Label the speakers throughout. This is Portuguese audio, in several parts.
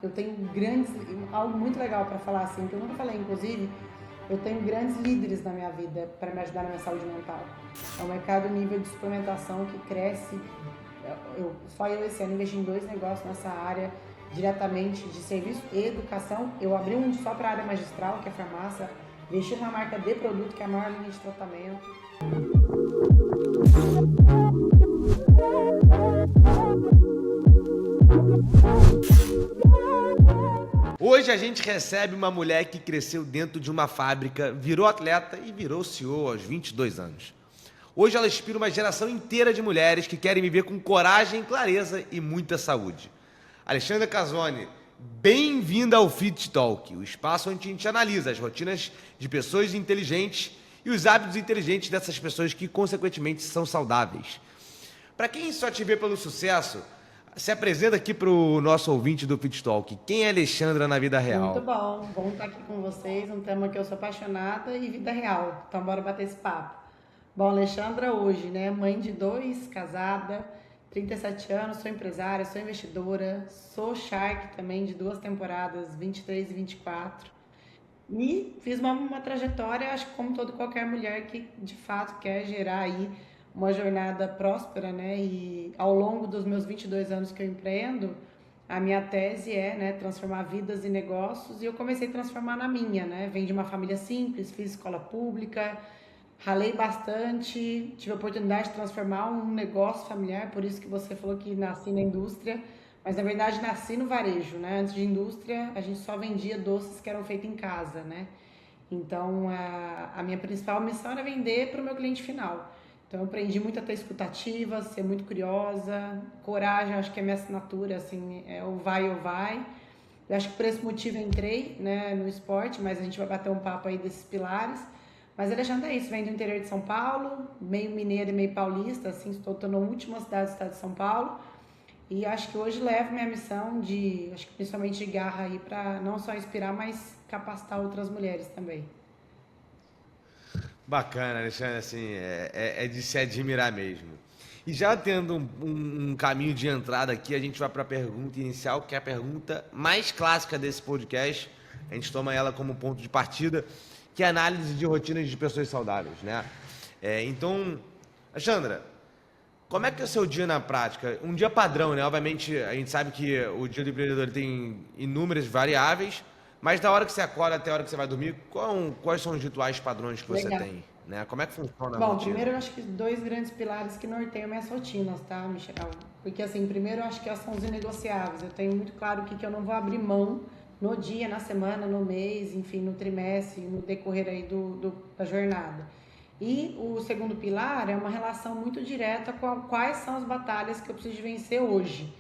Speaker 1: Eu tenho algo muito legal para falar assim, que eu nunca falei, inclusive, eu tenho grandes líderes na minha vida para me ajudar na minha saúde mental. É um mercado nível de suplementação que cresce. Só eu esse ano investi em 2 negócios nessa área, diretamente de serviço e educação. Eu abri um só para a área magistral, que é farmácia, investi numa marca de produto, que é a maior linha de tratamento.
Speaker 2: Hoje a gente recebe uma mulher que cresceu dentro de uma fábrica, virou atleta e virou CEO aos 22 anos. Hoje ela inspira uma geração inteira de mulheres que querem viver com coragem, clareza e muita saúde. Alexandra Casoni, bem-vinda ao Fit Talk, o espaço onde a gente analisa as rotinas de pessoas inteligentes e os hábitos inteligentes dessas pessoas que, consequentemente, são saudáveis. Para quem só te vê pelo sucesso, se apresenta aqui para o nosso ouvinte do Fit Talk. Quem é Alexandra na vida
Speaker 1: Muito
Speaker 2: real?
Speaker 1: bom estar aqui com vocês, um tema que eu sou apaixonada e vida real. Então bora bater esse papo. Bom, Alexandra hoje, né, mãe de 2, casada, 37 anos, sou empresária, sou investidora, sou Shark também de 2 temporadas, 23 e 24. E fiz uma trajetória, acho que como toda qualquer mulher que de fato quer gerar aí uma jornada próspera, né? E ao longo dos meus 22 anos que eu empreendo, a minha tese é, né, transformar vidas e negócios, e eu comecei a transformar na minha, né? Venho de uma família simples, fiz escola pública, ralei bastante, tive a oportunidade de transformar um negócio familiar, por isso que você falou que nasci na indústria, mas na verdade nasci no varejo, né? Antes de indústria, a gente só vendia doces que eram feitos em casa, né? Então, a minha principal missão era vender para o meu cliente final. Então, eu aprendi muito a ter escutativa, ser muito curiosa, coragem, acho que é minha assinatura, assim, é o vai ou vai. Eu acho que por esse motivo eu entrei, né, no esporte, mas a gente vai bater um papo aí desses pilares. Mas Alexandre, é isso, vem do interior de São Paulo, meio mineiro e meio paulista, assim, estou na última cidade do estado de São Paulo. E acho que hoje levo minha missão de, acho que principalmente de garra aí, para não só inspirar, mas capacitar outras mulheres também.
Speaker 2: Bacana, Alexandre, assim, é de se admirar mesmo. E já tendo um caminho de entrada aqui, a gente vai para a pergunta inicial, que é a pergunta mais clássica desse podcast. A gente toma ela como ponto de partida, que é a análise de rotinas de pessoas saudáveis, né? Então, Alexandra, como é que é o seu dia na prática? Um dia padrão, né? Obviamente, a gente sabe que o dia do empreendedor tem inúmeras variáveis, mas da hora que você acorda até a hora que você vai dormir, quais são os rituais padrões que você
Speaker 1: Legal.
Speaker 2: tem, né? Como é que funciona a
Speaker 1: Bom,
Speaker 2: rotina?
Speaker 1: primeiro eu acho que 2 grandes pilares que norteiam minhas rotinas, tá, Michel? Porque assim, primeiro eu acho que elas são os inegociáveis. Eu tenho muito claro o que eu não vou abrir mão no dia, na semana, no mês, enfim, no trimestre, no decorrer aí da jornada. E o segundo pilar é uma relação muito direta com quais são as batalhas que eu preciso de vencer hoje.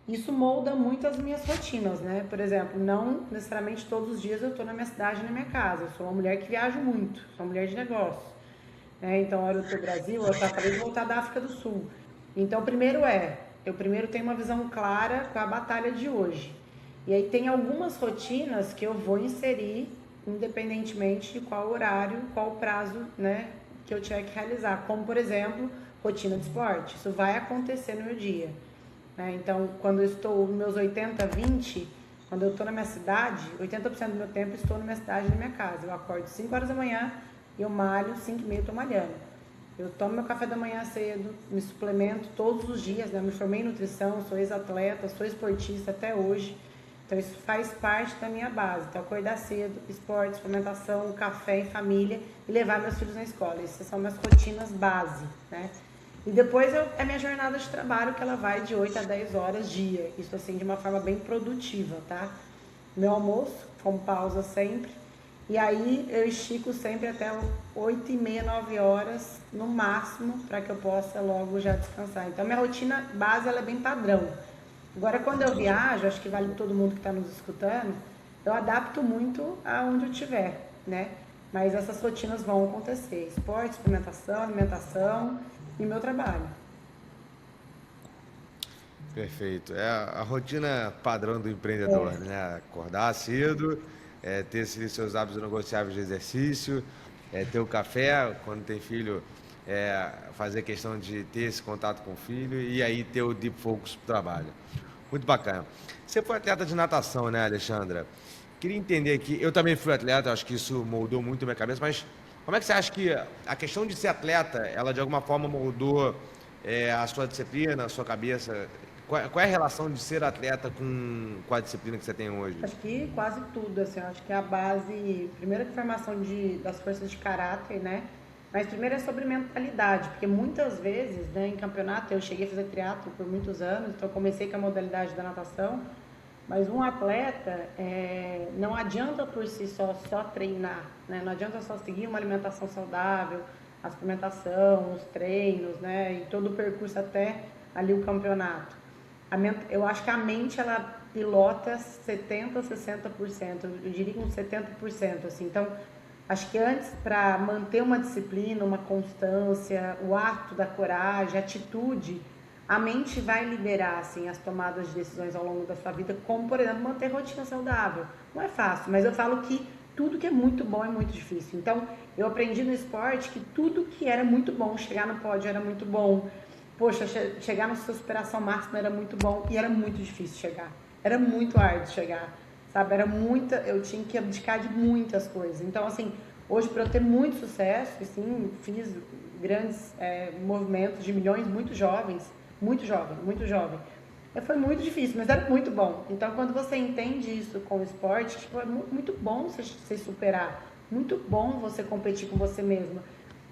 Speaker 1: Isso molda muito as minhas rotinas, né? Por exemplo, não necessariamente todos os dias eu estou na minha cidade, na minha casa. Eu sou uma mulher que viaja muito, sou uma mulher de negócio, né? Então, hora do Brasil, eu acabei de voltar da África do Sul. Então, eu primeiro tenho uma visão clara com a batalha de hoje. E aí tem algumas rotinas que eu vou inserir, independentemente de qual horário, qual prazo, né, que eu tiver que realizar. Como, por exemplo, rotina de esporte. Isso vai acontecer no meu dia, né? Então, quando eu estou nos meus 80-20, quando eu estou na minha cidade, 80% do meu tempo eu estou na minha cidade, na minha casa. Eu acordo 5 horas da manhã e eu malho, 5h30 eu estou malhando. Eu tomo meu café da manhã cedo, me suplemento todos os dias, né? Eu me formei em nutrição, sou ex-atleta, sou esportista até hoje. Então isso faz parte da minha base. Então acordar cedo, esporte, suplementação, café em família e levar meus filhos na escola. Essas são minhas rotinas base, né? E depois é a minha jornada de trabalho, que ela vai de 8 a 10 horas dia. Isso assim de uma forma bem produtiva, tá? Meu almoço, com pausa sempre. E aí eu estico sempre até 8h30, 9 horas no máximo, para que eu possa logo já descansar. Então minha rotina base ela é bem padrão. Agora quando eu viajo, acho que vale para todo mundo que está nos escutando, eu adapto muito aonde eu estiver, né? Mas essas rotinas vão acontecer: esporte, suplementação, alimentação e meu trabalho.
Speaker 2: Perfeito. É a rotina padrão do empreendedor, né? Acordar cedo, ter seus hábitos negociáveis de exercício, ter o café, quando tem filho, fazer questão de ter esse contato com o filho e aí ter o deep focus para o trabalho. Muito bacana. Você foi atleta de natação, né, Alexandra? Queria entender aqui, eu também fui atleta, acho que isso moldou muito a minha cabeça, mas como é que você acha que a questão de ser atleta, ela de alguma forma moldou a sua disciplina, a sua cabeça? Qual é a relação de ser atleta com a disciplina que você tem hoje?
Speaker 1: Acho que quase tudo, assim, eu acho que é a base, primeiro que formação das forças de caráter, né? Mas primeiro é sobre mentalidade, porque muitas vezes, né, em campeonato, eu cheguei a fazer triatlo por muitos anos, então eu comecei com a modalidade da natação, mas um atleta, não adianta por si só treinar, né? Não adianta só seguir uma alimentação saudável, a suplementação, os treinos, né? E todo o percurso até ali o campeonato. Eu acho que a mente, ela pilota 70%, 60%, eu diria que uns 70%, assim. Então, acho que antes, para manter uma disciplina, uma constância, o ato da coragem, a atitude, a mente vai liberar assim as tomadas de decisões ao longo da sua vida, como por exemplo manter rotina saudável. Não é fácil, mas eu falo que tudo que é muito bom é muito difícil. Então eu aprendi no esporte que tudo que era muito bom, chegar no pódio era muito bom. Poxa, chegar na sua superação máxima era muito bom e era muito difícil chegar. Era muito árduo chegar, sabe? Eu tinha que abdicar de muitas coisas. Então assim, hoje para eu ter muito sucesso, assim, fiz grandes movimentos de milhões muito jovens, muito jovem, muito jovem. Foi muito difícil, mas era muito bom. Então, quando você entende isso com o esporte, tipo, é muito bom você se superar. Muito bom você competir com você mesma.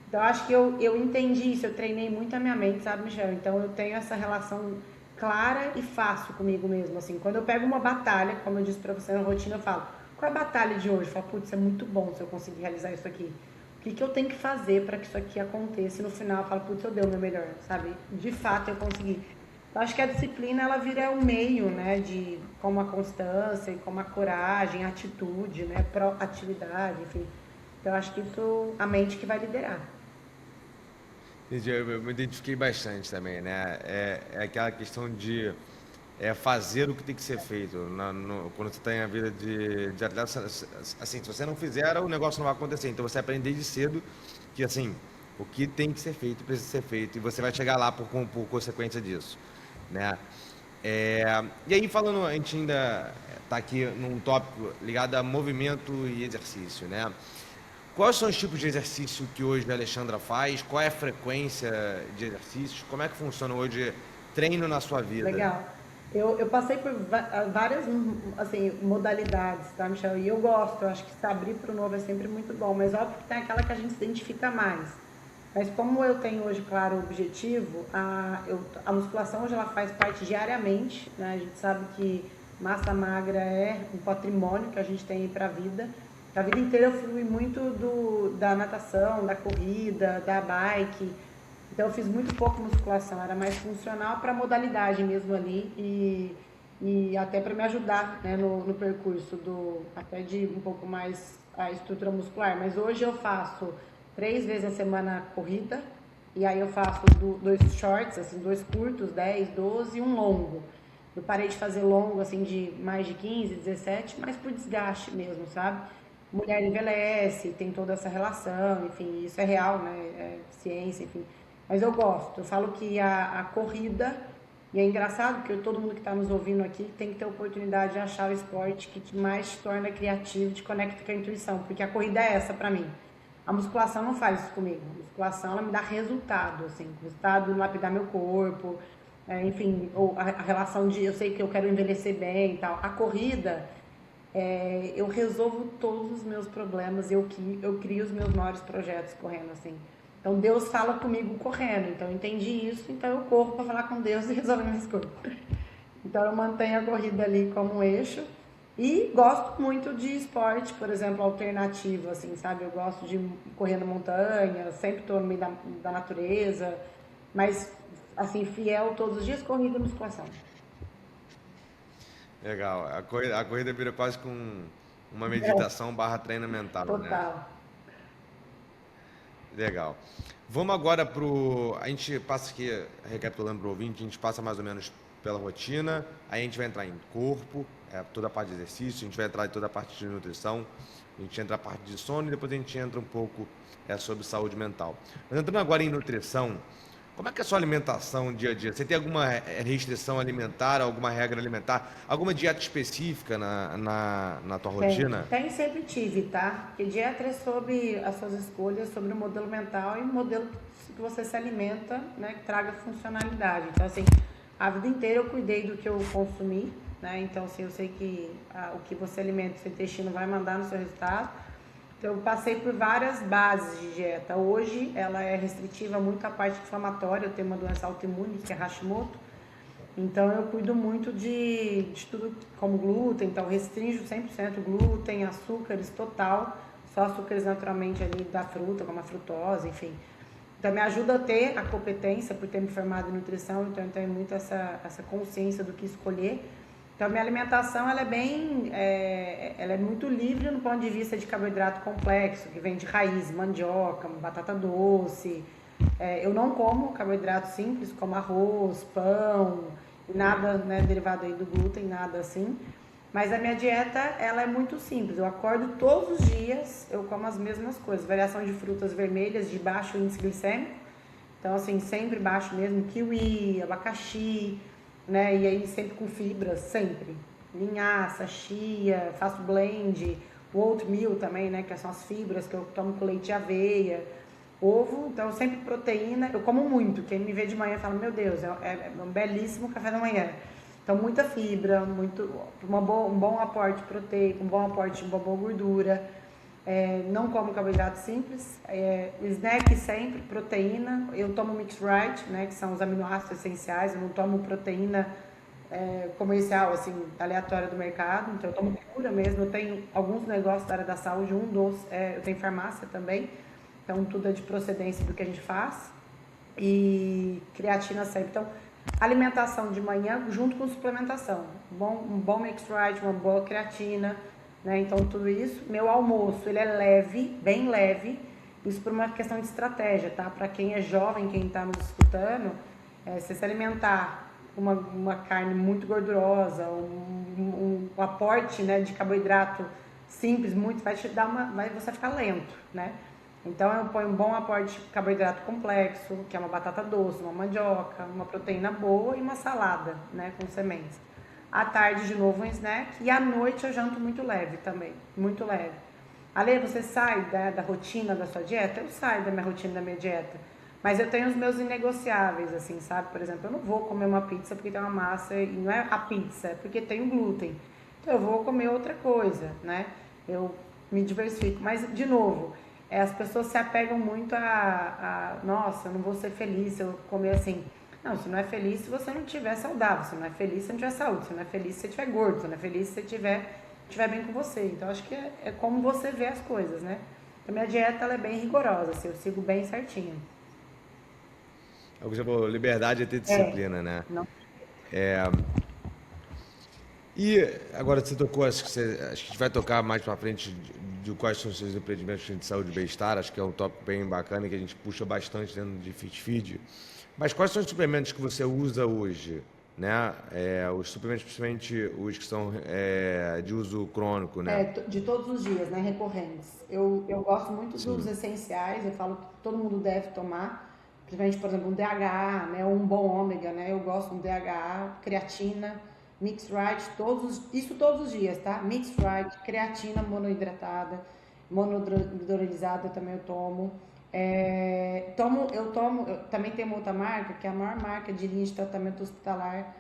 Speaker 1: Então, acho que eu entendi isso. Eu treinei muito a minha mente, sabe, Michel? Então, eu tenho essa relação clara e fácil comigo mesmo. Assim, quando eu pego uma batalha, como eu disse pra você na rotina, eu falo, qual é a batalha de hoje? Eu falo, putz, é muito bom se eu conseguir realizar isso aqui. O que eu tenho que fazer para que isso aqui aconteça? E no final eu falo, putz, eu dei o meu melhor, sabe? De fato eu consegui. Eu acho que a disciplina, ela vira um meio, né, de como a constância e como a coragem, a atitude, né, proatividade, enfim. Então eu acho que isso, a mente que vai liderar.
Speaker 2: Entendi, eu me identifiquei bastante também, né? É aquela questão de fazer o que tem que ser feito. Quando você tem a vida de atleta, assim, se você não fizer, o negócio não vai acontecer. Então você aprende desde cedo que, assim, o que tem que ser feito precisa ser feito e você vai chegar lá por consequência disso, né? E aí, falando, a gente ainda está aqui num tópico ligado a movimento e exercício, né? Quais são os tipos de exercício que hoje a Alexandra faz? Qual é a frequência de exercícios? Como é que funciona hoje treino na sua vida?
Speaker 1: Legal. Eu passei por várias assim, modalidades, tá, Michel? E eu gosto, eu acho que se abrir para o novo é sempre muito bom, mas óbvio que tem aquela que a gente se identifica mais. Mas como eu tenho hoje, claro, o objetivo, a musculação hoje ela faz parte diariamente, né? A gente sabe que massa magra é um patrimônio que a gente tem para a vida. A vida inteira eu fui muito da natação, da corrida, da bike. Então eu fiz muito pouco musculação, era mais funcional para modalidade mesmo ali e até para me ajudar, né, no percurso até de um pouco mais a estrutura muscular. Mas hoje eu faço 3 vezes a semana corrida e aí eu faço dois shorts, assim, dois curtos, 10, 12 e um longo. Eu parei de fazer longo, assim, de mais de 15, 17, mas por desgaste mesmo, sabe? Mulher envelhece, tem toda essa relação, enfim, isso é real, né? É ciência, enfim. Mas eu gosto. Eu falo que a corrida, e é engraçado porque todo mundo que está nos ouvindo aqui tem que ter a oportunidade de achar o esporte que mais te torna criativo, te conecta com a intuição, porque a corrida é essa para mim. A musculação não faz isso comigo. A musculação, ela me dá resultado, assim, resultado em lapidar meu corpo, enfim, ou a relação de eu sei que eu quero envelhecer bem e tal. A corrida, eu resolvo todos os meus problemas, eu crio os meus maiores projetos correndo, assim. Então Deus fala comigo correndo, então eu entendi isso, então eu corro para falar com Deus e resolver minhas coisas. Então eu mantenho a corrida ali como um eixo e gosto muito de esporte, por exemplo, alternativo, assim, sabe? Eu gosto de correr na montanha, sempre estou no meio da natureza, mas assim, fiel todos os dias, corrida e musculação.
Speaker 2: Legal. A corrida vira quase com uma meditação barra treino mental, né?
Speaker 1: Total.
Speaker 2: Legal. Vamos agora pro. A gente passa aqui, recapitulando para o ouvinte, a gente passa mais ou menos pela rotina, aí a gente vai entrar em corpo, toda a parte de exercício, a gente vai entrar em toda a parte de nutrição, a gente entra na parte de sono e depois a gente entra um pouco sobre saúde mental. Mas entrando agora em nutrição, Como é que é a sua alimentação dia a dia? Você tem alguma restrição alimentar, alguma regra alimentar, alguma dieta específica na tua rotina?
Speaker 1: Tem, sempre tive, tá? Porque dieta é sobre as suas escolhas, sobre o modelo mental e o modelo que você se alimenta, né? Que traga funcionalidade. Então, assim, a vida inteira eu cuidei do que eu consumi, né? Então, assim, eu sei que o que você alimenta, o seu intestino vai mandar no seu resultado. Então, eu passei por várias bases de dieta. Hoje, ela é restritiva muito à parte inflamatória. Eu tenho uma doença autoimune, que é Hashimoto. Então, eu cuido muito de tudo como glúten. Então, restringo 100% glúten, açúcares total. Só açúcares naturalmente ali da fruta, como a frutose, enfim. Então, me ajuda a ter a competência por ter me formado em nutrição. Então, eu tenho muito essa consciência do que escolher. Então, a minha alimentação ela é muito livre no ponto de vista de carboidrato complexo, que vem de raiz, mandioca, batata doce. Eu não como carboidrato simples, como arroz, pão, nada, né, derivado aí do glúten, nada assim. Mas a minha dieta, ela é muito simples. Eu acordo todos os dias, eu como as mesmas coisas. Variação de frutas vermelhas de baixo índice glicêmico. Então, assim, sempre baixo mesmo. Kiwi, abacaxi, né? E aí sempre com fibras, sempre. Linhaça, chia, faço blend, o oatmeal também, né? Que são as fibras que eu tomo com leite e aveia. Ovo, então sempre proteína. Eu como muito. Quem me vê de manhã fala, meu Deus, é um belíssimo café da manhã. Então, muita fibra, um bom aporte proteico, um bom aporte de uma boa gordura. Não como carboidrato simples. Snack sempre, proteína. Eu tomo Mixed Right, né, que são os aminoácidos essenciais. Eu não tomo proteína comercial, assim, aleatória do mercado. Então, eu tomo pura mesmo. Eu tenho alguns negócios da área da saúde. Eu tenho farmácia também. Então, tudo é de procedência do que a gente faz. E creatina sempre. Então, alimentação de manhã junto com suplementação. Um bom Mixed Right, uma boa creatina, né? Então, tudo isso. Meu almoço, ele é leve, bem leve. Isso por uma questão de estratégia, tá? Para quem é jovem, quem está nos escutando, você se alimentar uma carne muito gordurosa, um aporte, né, de carboidrato simples, muito, vai você ficar lento, né? Então, eu ponho um bom aporte de carboidrato complexo, que é uma batata doce, uma mandioca, uma proteína boa e uma salada, né, com sementes. À tarde, de novo, um snack. E à noite, eu janto muito leve também, muito leve. Ale, você sai da rotina da sua dieta? Eu saio da minha rotina, da minha dieta. Mas eu tenho os meus inegociáveis, assim, sabe? Por exemplo, eu não vou comer uma pizza porque tem uma massa, e não é a pizza, é porque tem o glúten. Então, eu vou comer outra coisa, né? Eu me diversifico. Mas, de novo, as pessoas se apegam muito nossa, eu não vou ser feliz se eu comer assim. Não, você não é feliz se você não estiver saudável, você não é feliz se não tiver saúde, você não é feliz se você estiver gordo, você não é feliz se você estiver bem com você. Então, acho que é como você vê as coisas, né? A minha dieta, ela é bem rigorosa, assim, eu sigo bem certinho.
Speaker 2: É o que você falou, liberdade é ter disciplina, né?
Speaker 1: Não.
Speaker 2: E agora você tocou, acho que a gente vai tocar mais pra frente de quais são os seus empreendimentos de saúde e bem-estar, acho que é um tópico bem bacana e que a gente puxa bastante dentro de Fit Feed. Mas quais são os suplementos que você usa hoje, né? Os suplementos, principalmente os que são de uso crônico, né?
Speaker 1: De todos os dias, né? Recorrentes. Eu gosto muito dos
Speaker 2: Sim,
Speaker 1: essenciais, eu falo que todo mundo deve tomar, principalmente, por exemplo, um DHA, né? Um bom ômega, né? Eu gosto de um DHA, creatina, Mixed Right, isso todos os dias, tá? Mixed Right, creatina monoidratada, monohidrolisada também eu tomo. Eu também tenho uma outra marca, que é a maior marca de linha de tratamento hospitalar,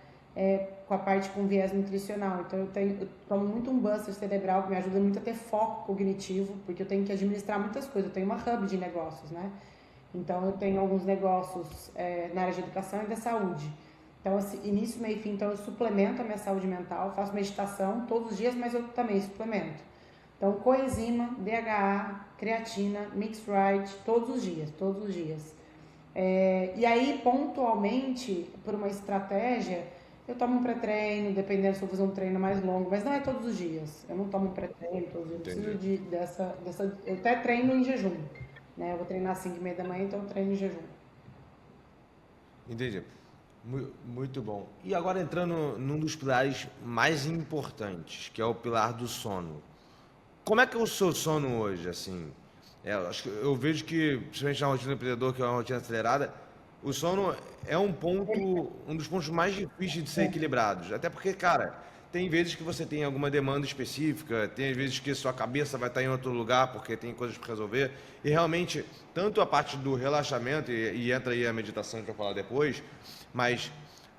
Speaker 1: com a parte com viés nutricional. Então eu tomo muito um buster cerebral, que me ajuda muito a ter foco cognitivo, porque eu tenho que administrar muitas coisas. Eu tenho uma hub de negócios, né? Então eu tenho alguns negócios na área de educação e da saúde. Então, assim, início, meio e fim, então eu suplemento a minha saúde mental, faço meditação todos os dias, mas eu também suplemento. Então, coenzima, DHA, creatina, Mixed Right, todos os dias, todos os dias. E aí, pontualmente, por uma estratégia, eu tomo um pré-treino, dependendo se eu vou fazer um treino mais longo, mas não é todos os dias. Eu não tomo pré-treino todos os dias, eu preciso dessa. Eu até treino em jejum, né? Eu vou treinar às 5h30 da manhã, então eu treino em jejum.
Speaker 2: entendi. Muito bom. E agora entrando num dos pilares mais importantes, que é o pilar do sono. Como é que é o seu sono hoje, assim? Acho que eu vejo que, principalmente na rotina do empreendedor, que é uma rotina acelerada, O sono é um dos pontos mais difíceis de ser equilibrados. Até porque, cara, tem vezes que você tem alguma demanda específica, tem vezes que sua cabeça vai estar em outro lugar porque tem coisas para resolver. E realmente, tanto a parte do relaxamento, e entra aí a meditação que eu falar depois, mas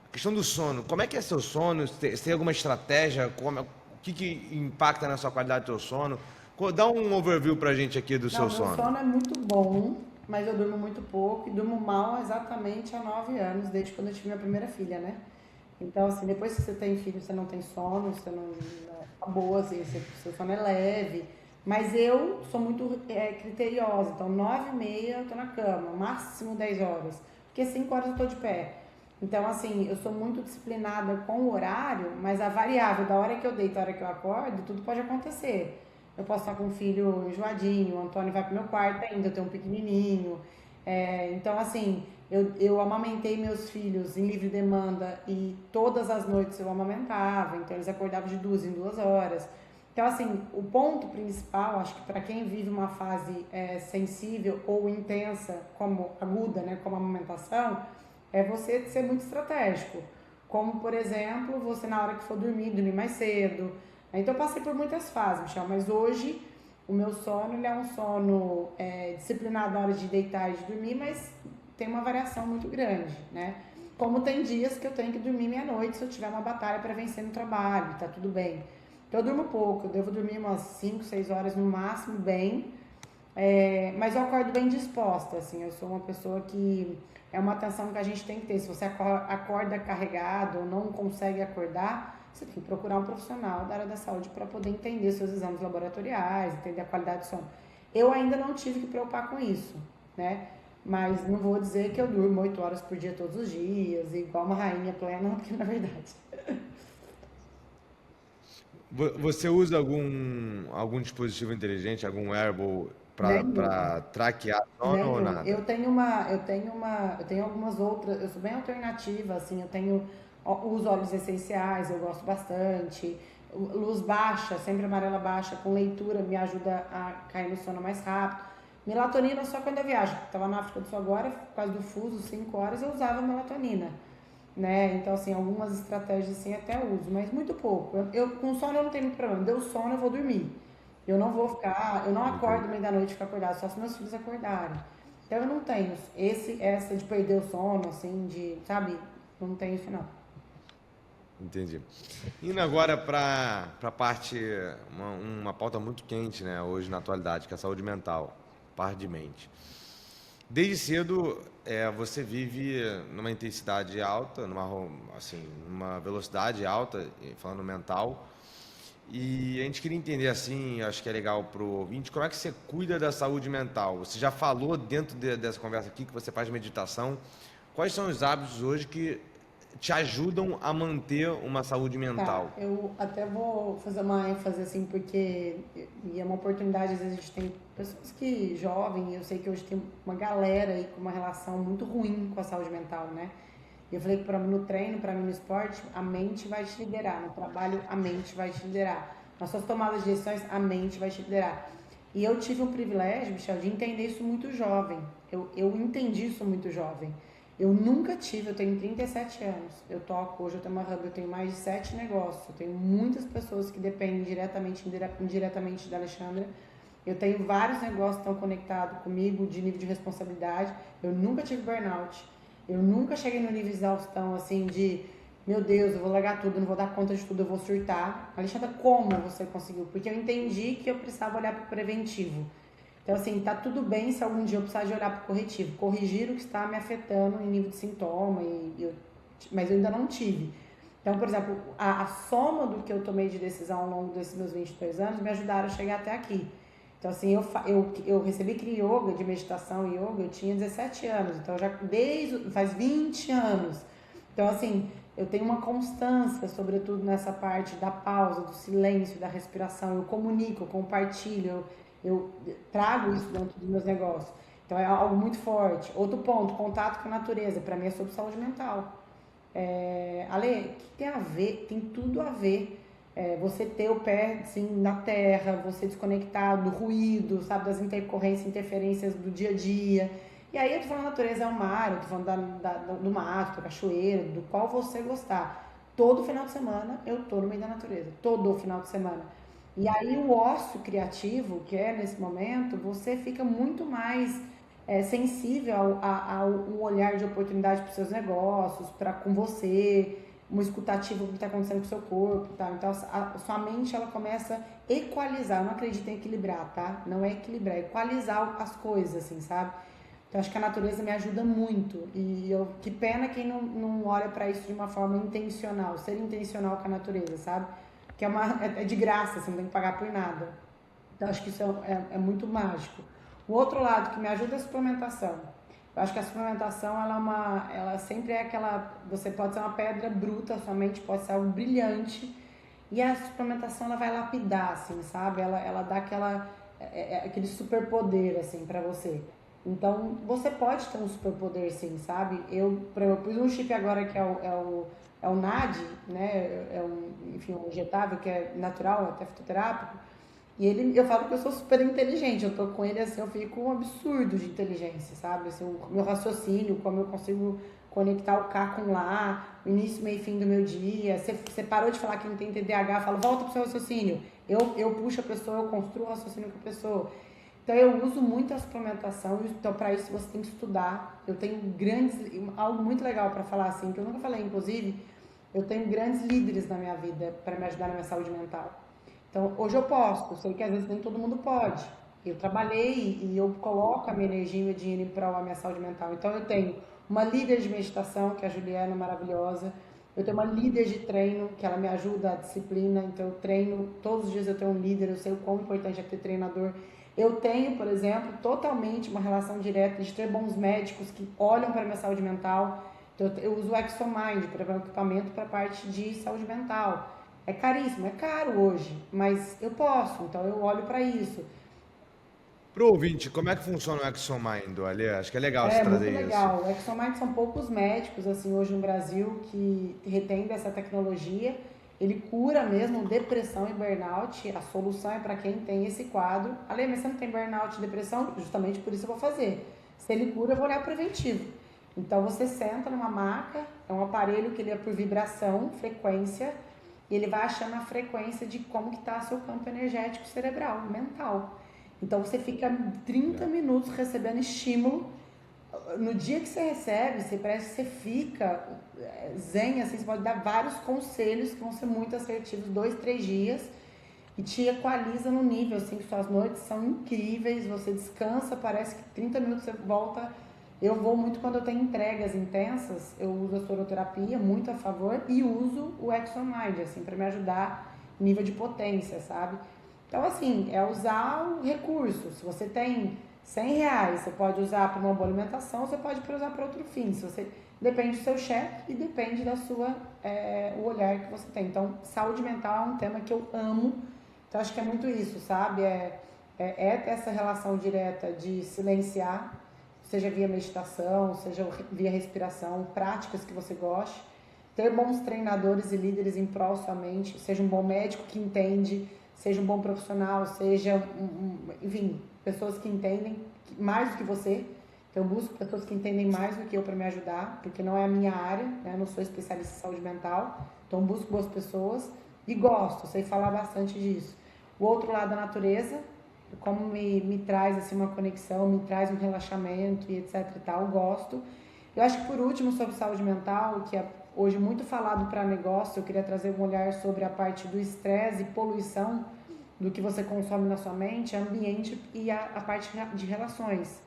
Speaker 2: a questão do sono, como é que é seu sono? Você tem alguma estratégia? O que impacta na sua qualidade do seu sono? Dá um overview pra gente aqui do
Speaker 1: Não,
Speaker 2: seu
Speaker 1: meu
Speaker 2: sono.
Speaker 1: sono é muito bom, mas eu durmo muito pouco e durmo mal exatamente há 9 anos, desde quando eu tive minha primeira filha, né? Então, assim, depois que você tem filho, você não tem sono, você não. Tá boa, assim, seu sono é leve. Mas eu sou muito criteriosa, então 9h30 eu tô na cama, máximo 10 horas, porque 5 horas eu tô de pé. Então, assim, eu sou muito disciplinada com o horário, mas a variável da hora que eu deito, da hora que eu acordo, tudo pode acontecer. Eu posso estar com um filho enjoadinho, o Antônio vai pro meu quarto ainda, eu tenho um pequenininho. Então, assim, eu amamentei meus filhos em livre demanda e todas as noites eu amamentava, então eles acordavam de 2 em 2 horas. Então, assim, o ponto principal, acho que para quem vive uma fase sensível ou intensa, como aguda, né, como a amamentação, é você ser muito estratégico. Como, por exemplo, você na hora que for dormir, dormir mais cedo. Então, eu passei por muitas fases, Michel, mas hoje o meu sono ele é um sono disciplinado na hora de deitar e de dormir, mas tem uma variação muito grande, né? Como tem dias que eu tenho que dormir meia-noite se eu tiver uma batalha para vencer no trabalho, tá tudo bem. Então eu durmo pouco, eu devo dormir umas 5, 6 horas no máximo, bem. Mas eu acordo bem disposta, assim, eu sou uma pessoa que é uma atenção que a gente tem que ter. Se você acorda carregado ou não consegue acordar, você tem que procurar um profissional da área da saúde para poder entender seus exames laboratoriais, entender a qualidade do sono. Eu ainda não tive que preocupar com isso, né? Mas não vou dizer que eu durmo 8 horas por dia todos os dias, igual uma rainha plena, porque na verdade.
Speaker 2: Você usa algum dispositivo inteligente, algum wearable
Speaker 1: Nenhum.
Speaker 2: para traquear sono ou
Speaker 1: Nenhum.
Speaker 2: nada?
Speaker 1: Eu tenho algumas outras, eu sou bem alternativa, assim, eu tenho os óleos essenciais, eu gosto bastante. Luz baixa, sempre amarela baixa, com leitura me ajuda a cair no sono mais rápido. Melatonina só quando eu viajo. Estava na África do Sul agora, por causa do fuso, 5 horas, eu usava melatonina, né? Então, assim, algumas estratégias assim até uso, mas muito pouco. Com sono eu não tenho muito problema. Deu sono, eu vou dormir. Eu não vou ficar, eu não acordo no
Speaker 2: Entendi.
Speaker 1: meio da noite e ficar acordado, só se meus filhos acordarem. Então eu não tenho essa de perder o sono, assim, de, sabe? Não tenho isso não.
Speaker 2: Entendi. Indo agora para a parte, uma pauta muito quente, né, hoje na atualidade, que é a saúde mental, parte de mente. Desde cedo, você vive numa intensidade alta, assim, numa velocidade alta, falando mental. E a gente queria entender, assim, acho que é legal para o ouvinte, como é que você cuida da saúde mental? Você já falou dentro dessa conversa aqui que você faz meditação. Quais são os hábitos hoje que te ajudam a manter uma saúde
Speaker 1: Tá,
Speaker 2: mental?
Speaker 1: eu até vou fazer uma ênfase assim, porque e é uma oportunidade, às vezes a gente tem pessoas que jovem, eu sei que hoje tem uma galera aí com uma relação muito ruim com a saúde mental, né? E eu falei que para mim no treino, para mim no esporte, a mente vai te liderar, no trabalho a mente vai te liderar, nas suas tomadas de decisões a mente vai te liderar. E eu tive um privilégio, Michel, de entender isso muito jovem. Eu entendi isso muito jovem. Eu nunca tive, eu tenho 37 anos, eu toco, hoje eu tenho uma hub, eu tenho mais de 7 negócios, eu tenho muitas pessoas que dependem diretamente e indiretamente da Alexandra, eu tenho vários negócios que estão conectados comigo de nível de responsabilidade, eu nunca tive burnout, eu nunca cheguei no nível de exaustão, assim, de, meu Deus, eu vou largar tudo, eu não vou dar conta de tudo, eu vou surtar. Alexandra, como você conseguiu? Porque eu entendi que eu precisava olhar para o preventivo. Então, assim, tá tudo bem se algum dia eu precisar de olhar para o corretivo, corrigir o que está me afetando em nível de sintoma, mas eu ainda não tive. Então, por exemplo, a soma do que eu tomei de decisão ao longo desses meus 22 anos me ajudaram a chegar até aqui. Então, assim, eu recebi Kriya Yoga, de meditação e yoga, eu tinha 17 anos, então faz 20 anos. Então, assim, eu tenho uma constância, sobretudo nessa parte da pausa, do silêncio, da respiração. Eu comunico, eu compartilho, eu trago isso dentro dos meus negócios. Então, é algo muito forte. Outro ponto, contato com a natureza. Para mim é sobre saúde mental. Ale, o que tem a ver? Tem tudo a ver. Você ter o pé assim, na terra, você desconectado do ruído, sabe, das intercorrências, interferências do dia a dia. E aí eu tô falando natureza é o mar, eu tô falando do mato, da cachoeira, do qual você gostar. Todo final de semana eu tô no meio da natureza, todo final de semana. E aí o ócio criativo, que é nesse momento, você fica muito mais sensível ao um olhar de oportunidade para os seus negócios, para com você, um escutativo do que está acontecendo com o seu corpo, tá? Então a sua mente ela começa a equalizar, eu não acredito em equilibrar, tá? Não é equilibrar, é equalizar as coisas, assim, sabe? Então acho que a natureza me ajuda muito e que pena quem não olha para isso de uma forma intencional, ser intencional com a natureza, sabe? Que é de graça, você não tem que pagar por nada. Então acho que isso é muito mágico. O outro lado que me ajuda é a suplementação. Eu acho que a suplementação ela sempre é aquela, você pode ser uma pedra bruta, sua mente pode ser algo brilhante e a suplementação ela vai lapidar, assim, sabe? Ela dá aquele superpoder assim para você. Então você pode ter um superpoder, sim, sabe? Eu pus um chip agora que é o NAD, né? Enfim, um injetável que é natural, até fitoterápico. E eu falo que eu sou super inteligente, eu tô com ele assim, eu fico um absurdo de inteligência, sabe? Assim, o meu raciocínio, como eu consigo conectar o K com o lá, o início, meio e fim do meu dia. Você parou de falar que não tem TDAH, fala, volta pro seu raciocínio. Eu puxo a pessoa, eu construo o raciocínio com a pessoa. Então eu uso muito a suplementação, então para isso você tem que estudar. Eu tenho algo muito legal para falar assim, que eu nunca falei, inclusive, eu tenho grandes líderes na minha vida para me ajudar na minha saúde mental. Então, hoje eu posso, eu sei que às vezes nem todo mundo pode. Eu trabalhei e eu coloco a minha energia e meu dinheiro em prol da minha saúde mental. Então, eu tenho uma líder de meditação, que é a Juliana, maravilhosa. Eu tenho uma líder de treino, que ela me ajuda a disciplina. Então, eu treino, todos os dias eu tenho um líder, eu sei o quão importante é ter treinador. Eu tenho, por exemplo, totalmente uma relação direta de ter bons médicos que olham para a minha saúde mental. Então, eu uso o ExoMind, por exemplo, equipamento para a parte de saúde mental. É caríssimo, é caro hoje, mas eu posso, então eu olho para isso.
Speaker 2: Pro ouvinte, como é que funciona o ExoMind, Ali? Acho que é legal você
Speaker 1: É muito
Speaker 2: trazer isso.
Speaker 1: legal. O ExoMind são poucos médicos assim hoje no Brasil que retêm dessa tecnologia. Ele cura mesmo depressão e burnout. A solução é para quem tem esse quadro. Ale, mas você não tem burnout e depressão? Justamente por isso eu vou fazer. Se ele cura, eu vou olhar preventivo. Então você senta numa maca, é um aparelho que ele é por vibração, frequência, e ele vai achando a frequência de como que está seu campo energético cerebral, mental. Então você fica 30 minutos recebendo estímulo. No dia que você recebe, você parece que você fica zen, assim, você pode dar vários conselhos que vão ser muito assertivos, 2, 3 dias, e te equaliza no nível, assim, que suas noites são incríveis, você descansa, parece que 30 minutos você volta. Eu vou muito quando eu tenho entregas intensas, eu uso a soroterapia, muito a favor, e uso o ExoMind, assim, para me ajudar no nível de potência, sabe? Então, assim, é usar o recurso. Se você tem R$ 100, você pode usar para uma boa alimentação, você pode usar para outro fim. Se você depende do seu chefe e depende da sua o olhar que você tem. Então, saúde mental é um tema que eu amo. Então, acho que é muito isso, sabe? Ter essa relação direta de silenciar, seja via meditação, seja via respiração, práticas que você goste. Ter bons treinadores e líderes em prol sua mente, seja um bom médico que entende, seja um bom profissional, seja, enfim, pessoas que entendem mais do que você. Então, eu busco pessoas que entendem mais do que eu para me ajudar, porque não é a minha área, né? Eu não sou especialista em saúde mental, então busco boas pessoas e gosto, sei falar bastante disso. O outro lado da natureza, como me traz assim, uma conexão, me traz um relaxamento e etc e tal, gosto. Eu acho que por último, sobre saúde mental, que é hoje muito falado para negócio, eu queria trazer um olhar sobre a parte do estresse e poluição do que você consome na sua mente, ambiente e a parte de relações.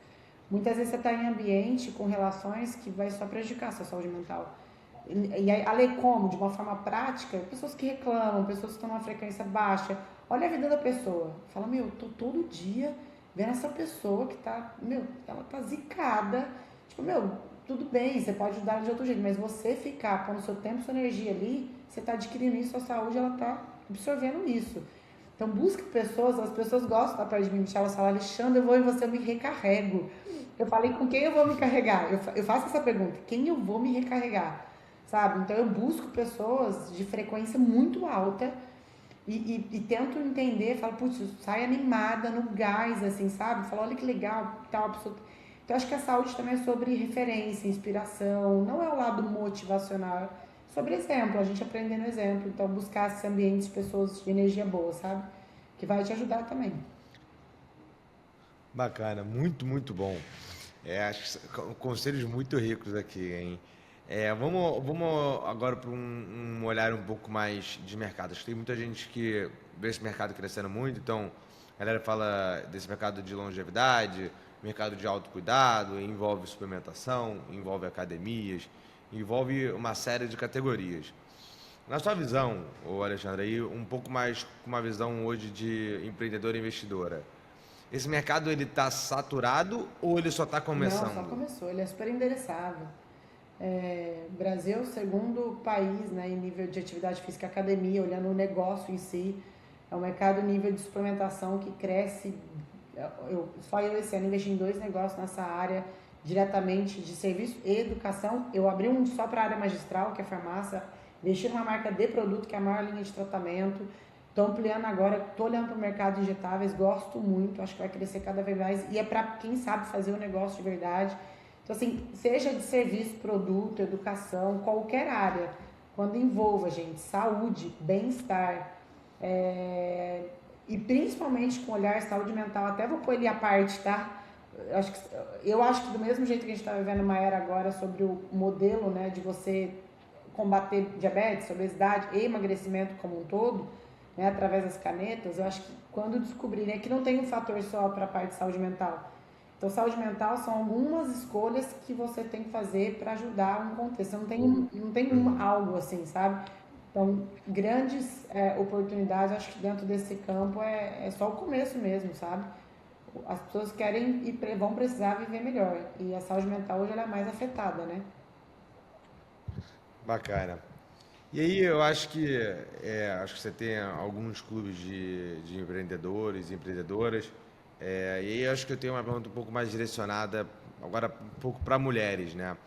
Speaker 1: Muitas vezes você está em ambiente com relações que vai só prejudicar a sua saúde mental. E além como, de uma forma prática, pessoas que reclamam, pessoas que estão numa frequência baixa. Olha a vida da pessoa. Fala, meu, tô todo dia vendo essa pessoa que tá, meu, ela tá zicada. Tipo, meu, tudo bem, você pode ajudar ela de outro jeito, mas você ficar pondo seu tempo, sua energia ali, você tá adquirindo isso, sua saúde, ela tá absorvendo isso. Então busque pessoas, as pessoas gostam da parte de mim, elas falam, Alexandre, eu vou em você, eu me recarrego. Eu falei, com quem eu vou me carregar? Eu faço essa pergunta, quem eu vou me recarregar? Sabe? Então eu busco pessoas de frequência muito alta e tento entender, falo, putz, sai animada, no gás, assim, sabe? Falo, olha que legal, tal, pessoa. Porque eu acho que a saúde também é sobre referência, inspiração, não é o lado motivacional, é sobre exemplo, a gente aprendendo exemplo. Então, buscar esse ambiente de pessoas de energia boa, sabe? Que vai te ajudar também.
Speaker 2: Bacana, muito, muito bom. Acho que conselhos muito ricos aqui, hein? Vamos agora para um olhar um pouco mais de mercado. Acho que tem muita gente que vê esse mercado crescendo muito, então a galera fala desse mercado de longevidade, mercado de autocuidado, envolve suplementação, envolve academias, envolve uma série de categorias. Na sua visão, ô Alexandre, aí um pouco mais com uma visão hoje de empreendedora e investidora, esse mercado ele está saturado ou ele só está
Speaker 1: Não, só
Speaker 2: começando?
Speaker 1: começou, ele é super endereçável. Brasil é o segundo país, né, em nível de atividade física, academia, olhando o negócio em si. É um mercado nível de suplementação que cresce. Só eu esse ano investi em 2 negócios nessa área, diretamente de serviço e educação. Eu abri um só para a área magistral, que é farmácia, investi numa marca de produto, que é a maior linha de tratamento. Estou ampliando agora, estou olhando para o mercado de injetáveis, gosto muito, acho que vai crescer cada vez mais. E é para quem sabe fazer o negócio de verdade. Então, assim, seja de serviço, produto, educação, qualquer área, quando envolva, gente, saúde, bem-estar, e principalmente com olhar saúde mental, até vou pôr ele à parte, tá? Eu acho que do mesmo jeito que a gente está vivendo uma era agora sobre o modelo, né, de você combater diabetes, obesidade e emagrecimento como um todo, né, através das canetas, eu acho que quando descobrirem, é que não tem um fator só para a parte de saúde mental. Então, saúde mental são algumas escolhas que você tem que fazer para ajudar um contexto. Não tem algo assim, sabe? Então, grandes oportunidades, acho que dentro desse campo é só o começo mesmo, sabe? As pessoas querem e vão precisar viver melhor. E a saúde mental hoje ela é mais afetada, né?
Speaker 2: Bacana. E aí eu acho que você tem alguns clubes de empreendedores e empreendedoras. E aí eu acho que eu tenho uma pergunta um pouco mais direcionada agora um pouco para mulheres, né?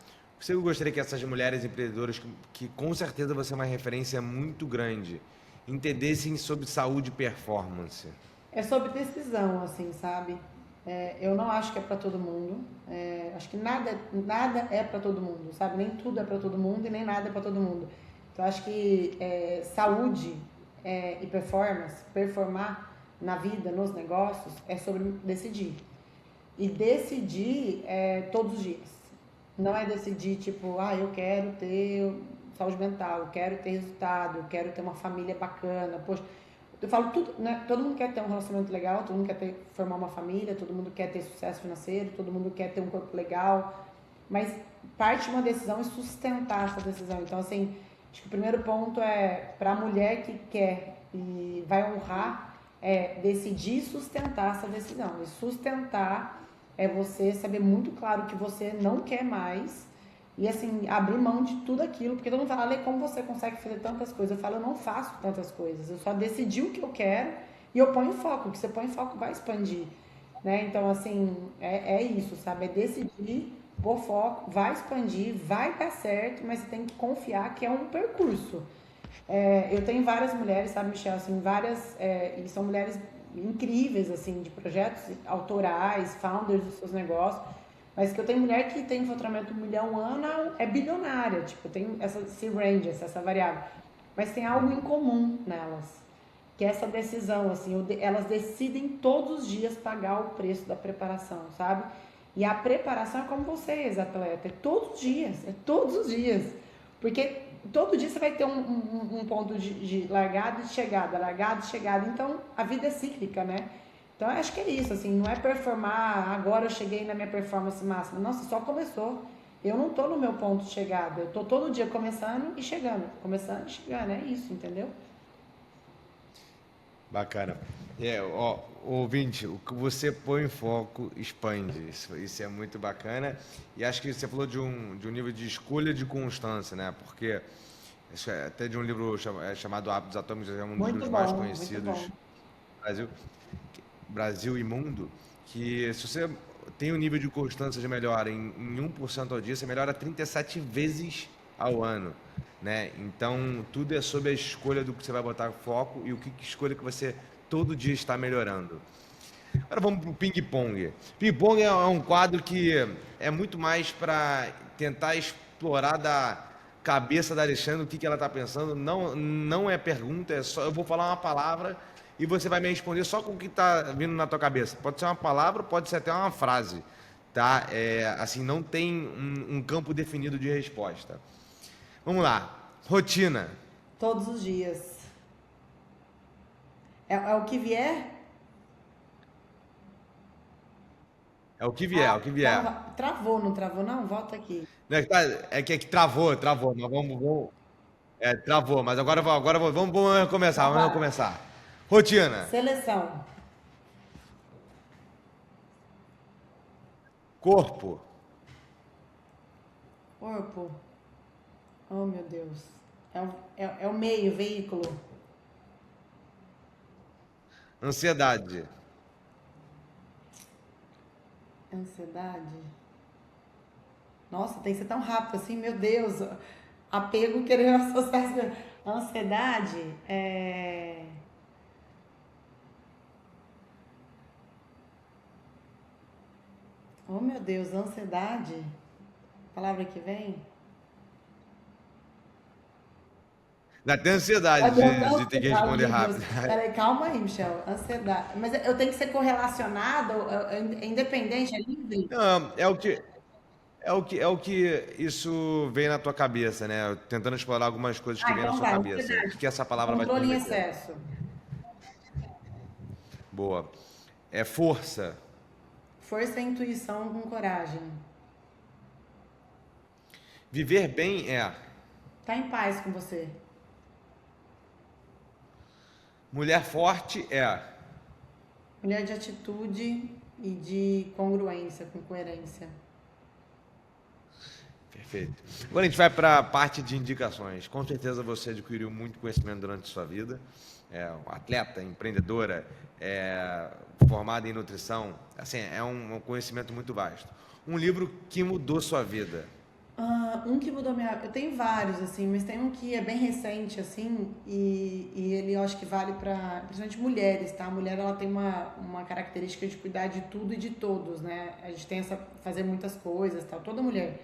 Speaker 2: Você gostaria que essas mulheres empreendedoras, que com certeza você é uma referência muito grande, entendessem sobre saúde e performance?
Speaker 1: É sobre decisão, assim, sabe? Eu não acho que é para todo mundo. Acho que nada é para todo mundo, sabe? Nem tudo é para todo mundo e nem nada é para todo mundo. Então, acho que saúde e performance, performar na vida, nos negócios, é sobre decidir. E decidir todos os dias. Não é decidir tipo, eu quero ter saúde mental, eu quero ter resultado, eu quero ter uma família bacana. Poxa, eu falo tudo, né? Todo mundo quer ter um relacionamento legal, todo mundo quer formar uma família, todo mundo quer ter sucesso financeiro, todo mundo quer ter um corpo legal, mas parte de uma decisão é sustentar essa decisão. Então, assim, acho que o primeiro ponto é para a mulher que quer e vai honrar, decidir sustentar essa decisão. E sustentar é você saber muito claro que você não quer mais e, assim, abrir mão de tudo aquilo. Porque todo mundo fala, Ale, como você consegue fazer tantas coisas? Eu falo, eu não faço tantas coisas. Eu só decidi o que eu quero e eu ponho foco. O que você põe foco vai expandir, né? Então, assim, é isso, sabe? É decidir, pôr foco, vai expandir, vai dar certo, mas você tem que confiar que é um percurso. Eu tenho várias mulheres, sabe, Michelle, assim, várias, e são mulheres incríveis, assim, de projetos autorais, founders dos seus negócios, mas que eu tenho mulher que tem faturamento 1 milhão ano, é bilionária, tipo, tem esse range, essa variável, mas tem algo em comum nelas, que é essa decisão, assim, elas decidem todos os dias pagar o preço da preparação, sabe? E a preparação é como vocês, atleta, é todos os dias, porque todo dia você vai ter um ponto de largada e de chegada, largada e chegada. Então, a vida é cíclica, né? Então, eu acho que é isso, assim, não é performar, agora eu cheguei na minha performance máxima. Nossa, só começou. Eu não tô no meu ponto de chegada. Eu tô todo dia começando e chegando, é isso, entendeu?
Speaker 2: Bacana. Ó, ouvinte, o que você põe em foco expande. Isso é muito bacana. E acho que você falou de um nível de escolha de constância, né? Porque acho que até de um livro chamado Hábitos Atômicos, é um dos
Speaker 1: Muito
Speaker 2: livros mais
Speaker 1: bom, muito
Speaker 2: conhecidos
Speaker 1: bom.
Speaker 2: do Brasil, Brasil e Mundo, que se você tem um nível de constância de melhora em 1% ao dia, você melhora 37 vezes ao ano, né? Então, tudo é sobre a escolha do que você vai botar foco e o que escolha que você todo dia está melhorando. Agora vamos para o ping-pong. Ping-pong é um quadro que é muito mais para tentar explorar da cabeça da Alexandre o que ela está pensando. Não, não é pergunta, é só eu vou falar uma palavra e você vai me responder só com o que está vindo na tua cabeça. Pode ser uma palavra, pode ser até uma frase, tá? Assim, não tem um campo definido de resposta. Vamos lá. Rotina.
Speaker 1: Todos os dias. É o que vier?
Speaker 2: É o que vier, é o que vier.
Speaker 1: Travou, não travou, não? Volta aqui.
Speaker 2: Não, é que travou, mas vamos. Travou, mas vamos começar. Rotina,
Speaker 1: Seleção.
Speaker 2: corpo,
Speaker 1: Corpo. Oh, meu Deus. É o meio, veículo.
Speaker 2: ansiedade,
Speaker 1: Ansiedade. Nossa, tem que ser tão rápido assim, meu Deus. Apego querendo associar as coisas. Ansiedade é. Oh, meu Deus, ansiedade. Palavra que vem?
Speaker 2: dá até ansiedade de ter que responder rápido.
Speaker 1: Peraí, calma aí, Michel. Ansiedade. Mas eu tenho que ser correlacionado, é independente, é livre?
Speaker 2: Não, é o que isso vem na tua cabeça, né? Tentando explorar algumas coisas que
Speaker 1: Ah,
Speaker 2: vem na
Speaker 1: então
Speaker 2: sua
Speaker 1: vai,
Speaker 2: cabeça. O que
Speaker 1: ansiedade.
Speaker 2: que essa palavra vai te
Speaker 1: Controle em
Speaker 2: remeter?
Speaker 1: excesso.
Speaker 2: Boa. É força,
Speaker 1: Força e intuição com coragem.
Speaker 2: viver bem é
Speaker 1: Tá em paz com você.
Speaker 2: mulher forte é.
Speaker 1: Mulher de atitude e de congruência, com coerência.
Speaker 2: Perfeito. Agora a gente vai para a parte de indicações. Com certeza você adquiriu muito conhecimento durante a sua vida. Um atleta, empreendedora, formada em nutrição. Assim, é um conhecimento muito vasto. Um livro que mudou sua vida.
Speaker 1: Um que mudou minha. Eu tenho vários, assim, mas tem um que é bem recente, assim, e ele eu acho que vale para principalmente mulheres, tá? A mulher ela tem uma característica de cuidar de tudo e de todos, né? A gente tem essa fazer muitas coisas, tal, toda mulher.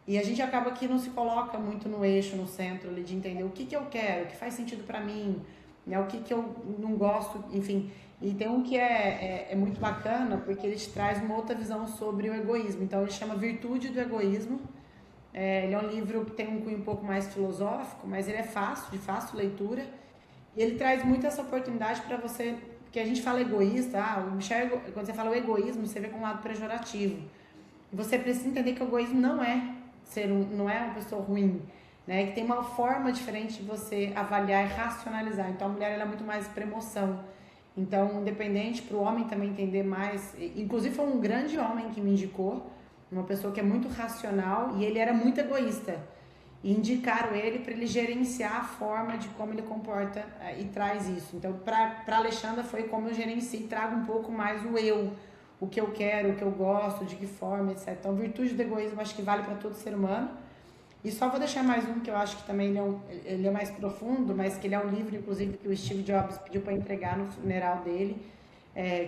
Speaker 1: E a gente acaba que não se coloca muito no eixo, no centro ali, de entender o que eu quero, o que faz sentido para mim, né? O que eu não gosto, enfim. E tem um que é muito bacana, porque ele te traz uma outra visão sobre o egoísmo. Então ele chama Virtude do Egoísmo. Ele é um livro que tem um cunho um pouco mais filosófico, mas ele é fácil, de fácil leitura. E ele traz muito essa oportunidade para você, porque a gente fala egoísta, quando você fala o egoísmo, você vê com um lado pejorativo. E você precisa entender que o egoísmo não é uma pessoa ruim, né? Que tem uma forma diferente de você avaliar e racionalizar. Então a mulher ela é muito mais para emoção. Então, independente para o homem também entender mais, inclusive foi um grande homem que me indicou, uma pessoa que é muito racional e ele era muito egoísta. E indicaram ele para ele gerenciar a forma de como ele comporta e traz isso. Então, para Alexandra foi como eu gerencio e trago um pouco mais o eu, o que eu quero, o que eu gosto, de que forma, etc. Então, virtude do egoísmo acho que vale para todo ser humano. E só vou deixar mais um que eu acho que também ele é mais profundo, mas que ele é um livro, inclusive, que o Steve Jobs pediu para entregar no funeral dele,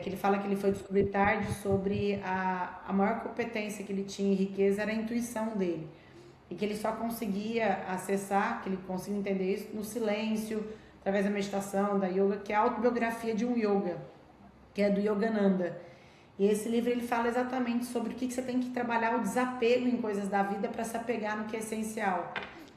Speaker 1: que ele fala que ele foi descobrir tarde sobre a maior competência que ele tinha em riqueza era a intuição dele. E que ele só conseguia acessar, que ele conseguia entender isso no silêncio, através da meditação, da yoga, que é a autobiografia de um yoga, que é do Yogananda. E esse livro ele fala exatamente sobre o que você tem que trabalhar o desapego em coisas da vida para se apegar no que é essencial.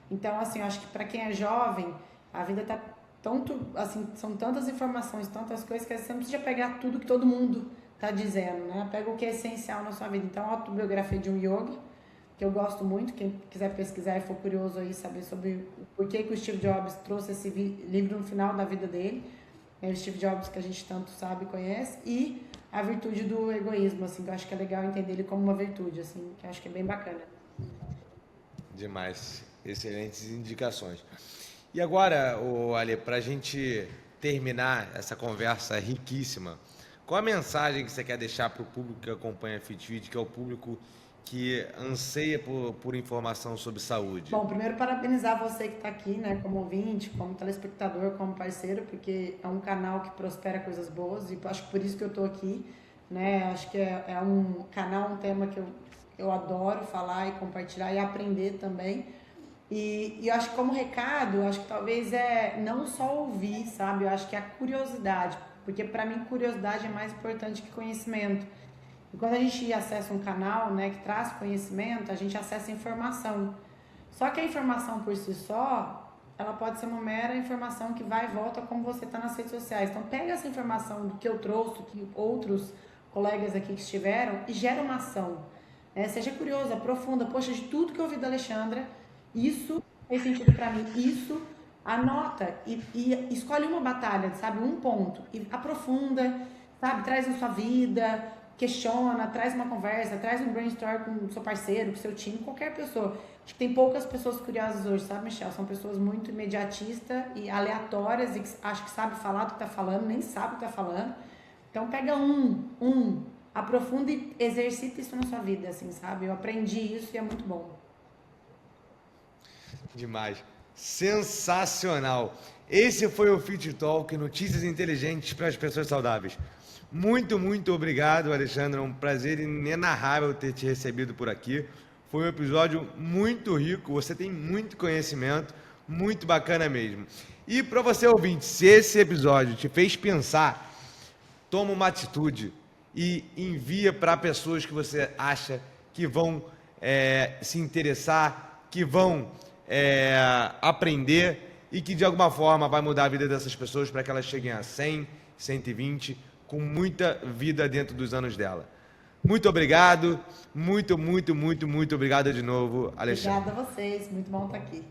Speaker 1: Então, assim, eu acho que para quem é jovem, a vida tá tanto, assim, são tantas informações, tantas coisas que você não precisa pegar tudo que todo mundo tá dizendo, né? Pega o que é essencial na sua vida. Então, a autobiografia de um yogi, que eu gosto muito, quem quiser pesquisar e for curioso aí saber sobre por que o Steve Jobs trouxe esse livro no final da vida dele, o Steve Jobs que a gente tanto sabe e conhece, e a virtude do egoísmo, assim, que eu acho que é legal entender ele como uma virtude, assim, que eu acho que é bem bacana.
Speaker 2: Demais. Excelentes indicações. E agora, Ale, para a gente terminar essa conversa riquíssima, qual a mensagem que você quer deixar para o público que acompanha a FitFit, que é o público que anseia por informação sobre saúde?
Speaker 1: Bom, primeiro parabenizar você que está aqui, né, como ouvinte, como telespectador, como parceiro, porque é um canal que prospera coisas boas e acho que por isso que eu estou aqui, né, acho que é um canal, um tema que eu adoro falar e compartilhar e aprender também. E eu acho que como recado, acho que talvez não só ouvir, sabe, eu acho que é a curiosidade, porque para mim curiosidade é mais importante que conhecimento. E quando a gente acessa um canal, né, que traz conhecimento, a gente acessa informação. Só que a informação por si só, ela pode ser uma mera informação que vai e volta como você está nas redes sociais. Então pega essa informação que eu trouxe, que outros colegas aqui que estiveram, e gera uma ação. Seja curioso, aprofunda. Poxa, de tudo que eu ouvi da Alexandra, isso fez sentido para mim. Isso, anota e escolhe uma batalha, sabe? Um ponto. E aprofunda, sabe? Traz na sua vida, questiona, traz uma conversa, traz um brainstorm com o seu parceiro, com o seu time, qualquer pessoa. Acho que tem poucas pessoas curiosas hoje, sabe, Michel? São pessoas muito imediatistas e aleatórias e que acho que sabe falar do que tá falando, nem sabe o que tá falando. Então pega aprofunda e exercita isso na sua vida, assim, sabe? Eu aprendi isso e é muito bom.
Speaker 2: Demais. Sensacional. Esse foi o Fit Talk, notícias inteligentes para as pessoas saudáveis. Muito, muito obrigado, Alexandre. É um prazer inenarrável ter te recebido por aqui. Foi um episódio muito rico. Você tem muito conhecimento, muito bacana mesmo. E para você ouvinte, se esse episódio te fez pensar, toma uma atitude e envia para pessoas que você acha que vão se interessar, que vão aprender e que de alguma forma vai mudar a vida dessas pessoas para que elas cheguem a 100, 120, com muita vida dentro dos anos dela. Muito obrigado, muito, muito, muito, muito obrigado de novo, Alexandre.
Speaker 1: Obrigada a vocês, muito bom estar aqui.